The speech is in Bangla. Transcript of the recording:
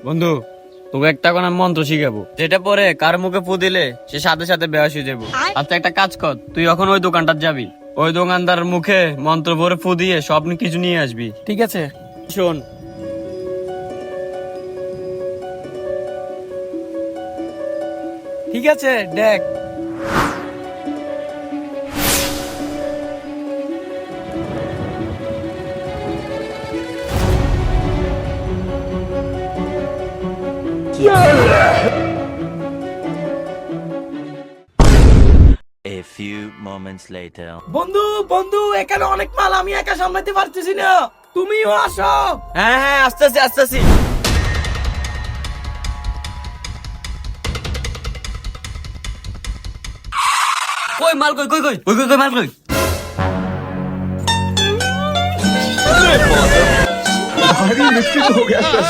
বন্ধু, তোকে একটা কোন মন্ত্র শিখাবো, যেটা পরে কার মুখে ফু দিলে সে সাথে সাথে বেয়াস হয়ে যাবো। আচ্ছা একটা কাজ কর, তুই এখন ওই দোকানটা যাবি, ওই দোকানদার মুখে মন্ত্র ভরে ফু দিয়ে সব কিছু নিয়ে আসবি। ঠিক আছে। শোন, ঠিক আছে, দেখ। A few moments later. বন্ধু বন্ধু, এখানে অনেক মাল, আমি একা সামলাতে পারতেছি না, তুমিও আসো। হ্যাঁ হ্যাঁ আসতেছি আসতেছি। কই মাল কই কই কই কই কই কই মাল কই? भारी लिफ्टिंग हो गया सर।